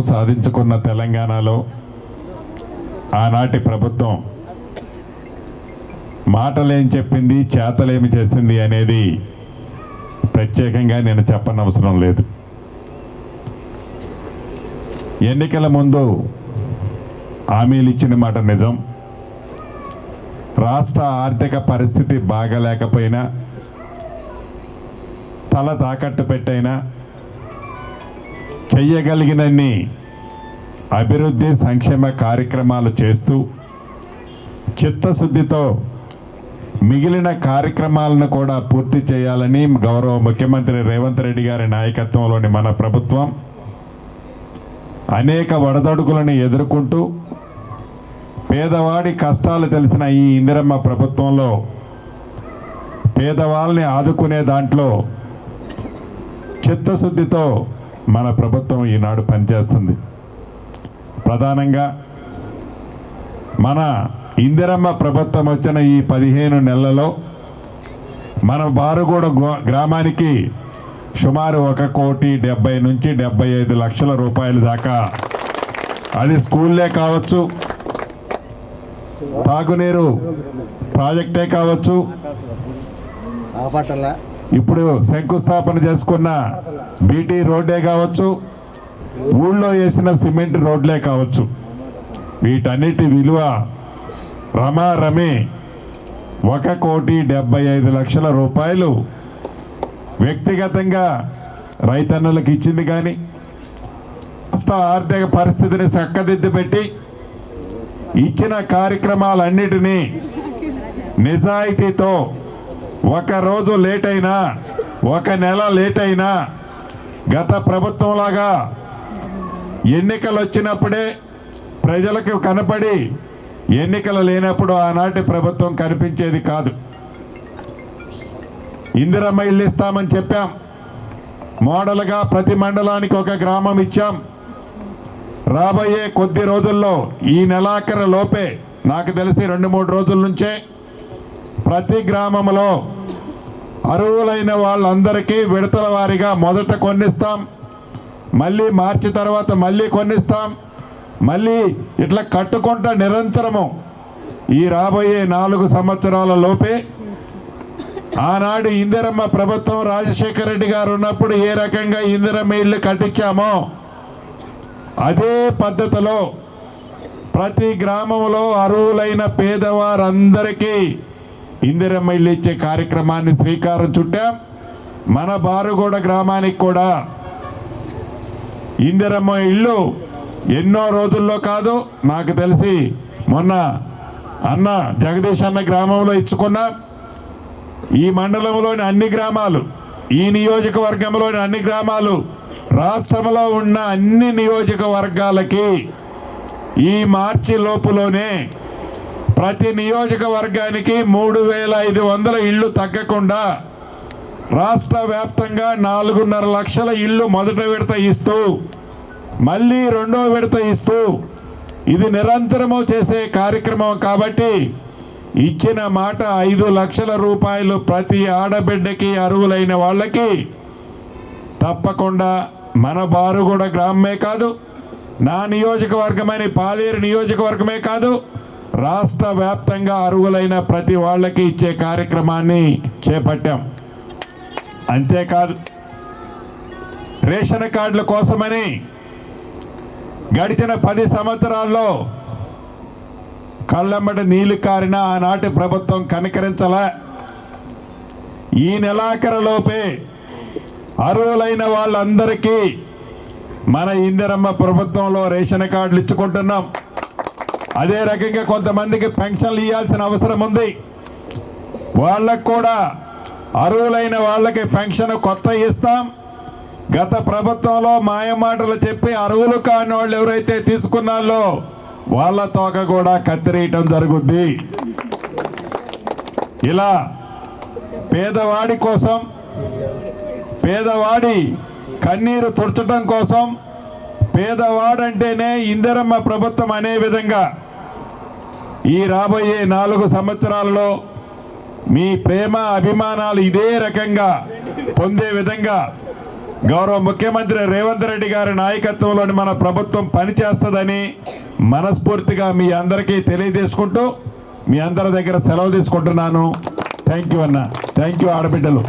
సాధించుకున్న తెలంగాణలో ఆనాటి ప్రభుత్వం మాటలేం చెప్పింది, చేతలేమి చేసింది అనేది ప్రత్యేకంగా నేను చెప్పనవసరం లేదు. ఎన్నికల ముందు హామీలు ఇచ్చిన మాట నిజం. రాష్ట్ర ఆర్థిక పరిస్థితి బాగలేకపోయినా, తల తాకట్టు పెట్టైనా చెయ్యగలిగినన్ని అభివృద్ధి సంక్షేమ కార్యక్రమాలు చేస్తూ చిత్తశుద్ధితో మిగిలిన కార్యక్రమాలను కూడా పూర్తి చేయాలని గౌరవ ముఖ్యమంత్రి రేవంత్ రెడ్డి గారి నాయకత్వంలోని మన ప్రభుత్వం అనేక ఒడదొడుకులను ఎదుర్కొంటూ పేదవాడి కష్టాలు తెలిసిన ఈ ఇందిరమ్మ ప్రభుత్వంలో పేదవాళ్ళని ఆదుకునే దాంట్లో చిత్తశుద్ధితో మన ప్రభుత్వం ఈనాడు పనిచేస్తుంది. ప్రధానంగా మన ఇందిరమ్మ ప్రభుత్వం వచ్చిన ఈ 15 నెలలలో మన బారుగూడ గ్రామానికి సుమారు 1,70,00,000 నుంచి 75,00,000 రూపాయల దాకా, అది స్కూల్లే కావచ్చు, తాగునీరు ప్రాజెక్టే కావచ్చు, ఇప్పుడు శంకుస్థాపన చేసుకున్న బీటీ రోడ్డే కావచ్చు, ఊళ్ళో వేసిన సిమెంట్ రోడ్లే కావచ్చు, వీటన్నిటి విలువ రమారమి 1,75,00,000 రూపాయలు వ్యక్తిగతంగా రైతన్నలకు ఇచ్చింది. కానీ రాష్ట్ర ఆర్థిక పరిస్థితిని చక్కదిద్దు పెట్టి ఇచ్చిన కార్యక్రమాలన్నిటినీ నిజాయితీతో ఒక రోజు లేట్ అయినా, ఒక నెల లేట్ అయినా, గత ప్రభుత్వంలాగా ఎన్నికలు వచ్చినప్పుడే ప్రజలకు కనపడి ఎన్నికలు లేనప్పుడు ఆనాటి ప్రభుత్వం కనిపించేది కాదు. ఇందిరమ్మ ఇల్లు ఇస్తామని చెప్పాం. మోడల్గా ప్రతి మండలానికి ఒక గ్రామం ఇచ్చాం. రాబోయే కొద్ది రోజుల్లో, ఈ నెలాఖరు లోపే, నాకు తెలిసి 2-3 రోజుల నుంచే ప్రతి గ్రామంలో అర్హులైన వాళ్ళందరికీ విడతల వారీగా మొదట కొన్నిస్తాం, మళ్ళీ మార్చి తర్వాత మళ్ళీ కొన్నిస్తాం, మళ్ళీ ఇట్లా కట్టుకుంటా నిరంతరము ఈ రాబోయే 4 సంవత్సరాల లోపే ఆనాడు ఇందిరమ్మ ప్రభుత్వం రాజశేఖర రెడ్డి గారు ఉన్నప్పుడు ఏ రకంగా ఇందిరమ్మ ఇల్లు కట్టించామో అదే పద్ధతిలో ప్రతి గ్రామంలో అర్హులైన పేదవారందరికీ ఇందిరమ్మ ఇల్లు ఇచ్చే కార్యక్రమాన్ని శ్రీకారం చుట్టాం. మన బారుగూడ గ్రామానికి కూడా ఇందిరమ్మ ఇల్లు ఎన్నో రోజుల్లో కాదు, నాకు తెలిసి మొన్న అన్న జగదీష్ అన్న గ్రామంలో ఇచ్చుకున్నా. ఈ మండలంలోని అన్ని గ్రామాలు, ఈ నియోజకవర్గంలోని అన్ని గ్రామాలు, రాష్ట్రంలో ఉన్న అన్ని నియోజకవర్గాలకి ఈ మార్చి లోపులోనే ప్రతి నియోజకవర్గానికి 3,500 ఇళ్ళు తగ్గకుండా రాష్ట్ర వ్యాప్తంగా 4.5 లక్షల ఇళ్ళు మొదట విడత ఇస్తూ, మళ్ళీ 2వ విడత ఇస్తూ, ఇది నిరంతరము చేసే కార్యక్రమం. కాబట్టి ఇచ్చిన మాట 5 లక్షల రూపాయలు ప్రతి ఆడబిడ్డకి అర్హులైన వాళ్ళకి తప్పకుండా మన బారుగూడ గ్రామమే కాదు, నా నియోజకవర్గమైన పాలేరు నియోజకవర్గమే కాదు, రాష్ట్ర వ్యాప్తంగా అర్హులైన ప్రతి వాళ్ళకి ఇచ్చే కార్యక్రమాన్ని చేపట్టాం. అంతేకాదు, రేషన్ కార్డుల కోసమని గడిచిన 10 సంవత్సరాల్లో కళ్ళమ్మట నీళ్లు కారిన ఆనాటి ప్రభుత్వం కనికరించలే. ఈ నెలాఖరులోపే అర్హులైన వాళ్ళందరికీ మన ఇందిరమ్మ ప్రభుత్వంలో రేషన్ కార్డులు ఇచ్చుకుంటున్నాం. అదే రకంగా కొంతమందికి పెన్షన్లు ఇవ్వాల్సిన అవసరం ఉంది. వాళ్ళకు కూడా అర్హులైన వాళ్ళకి పెన్షన్ కొత్త ఇస్తాం. గత ప్రభుత్వంలో మాయమాటలు చెప్పి అర్హులు కాని వాళ్ళు ఎవరైతే తీసుకున్నారో వాళ్ళ తోక కూడా కత్తిరీయటం జరుగుద్ది. ఇలా పేదవాడి కోసం, పేదవాడి కన్నీరు తుడచడం కోసం, పేదవాడంటేనే ఇందిరమ్మ ప్రభుత్వం అనే విధంగా ఈ రాబోయే 4 సంవత్సరాలలో మీ ప్రేమ అభిమానాలు ఇదే రకంగా పొందే విధంగా గౌరవ ముఖ్యమంత్రి రేవంత్ రెడ్డి గారి నాయకత్వంలోని మన ప్రభుత్వం పనిచేస్తుందని మనస్ఫూర్తిగా మీ అందరికీ తెలియజేసుకుంటూ మీ అందరి దగ్గర సెలవు తీసుకుంటున్నాను. థ్యాంక్ యూ అన్న, థ్యాంక్ యూ ఆడబిడ్డలు.